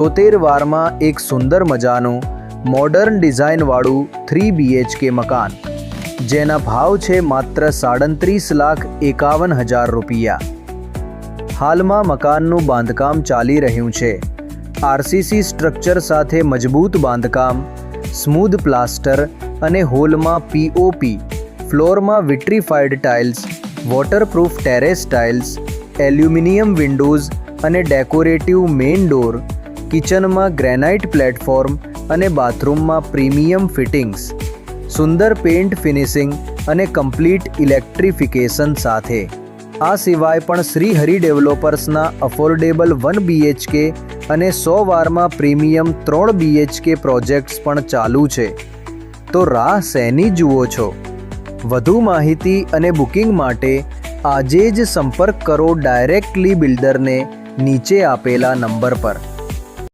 73 વારમાં એક સુંદર મજાનું મોડર્ન ડિઝાઇનવાળું 3 BHK મકાન, જેના ભાવ છે માત્ર 37,51,000 રૂપિયા। હાલમાં મકાનનું બાંધકામ ચાલી રહ્યું છે। RCC સ્ટ્રક્ચર સાથે મજબૂત બાંધકામ, સ્મૂધ પ્લાસ્ટર અને હોલમાં POP, ફ્લોરમાં vitrified tiles, waterproof terrace tiles, aluminium windows અને ડેકોરેટિવ મેઇન ડોર, કિચનમાં ગ્રેનાઇટ પ્લેટફોર્મ અને બાથરૂમમાં પ્રીમિયમ ફિટિંગ્સ, સુંદર પેઇન્ટ ફિનિશિંગ અને કમ્પ્લીટ ઇલેક્ટ્રિફિકેશન સાથે। આ સિવાય પણ શ્રી હરિ ડેવલપર્સના અફોર્ડેબલ 1 BHK અને 100 વારમાં પ્રીમિયમ 3 BHK પ્રોજેક્ટ્સ પણ ચાલુ છે। તો રાહ શેની જુઓ છો? વધુ માહિતી અને બુકિંગ માટે આજે જ સંપર્ક કરો ડાયરેક્ટલી બિલ્ડરને નીચે આપેલા નંબર પર।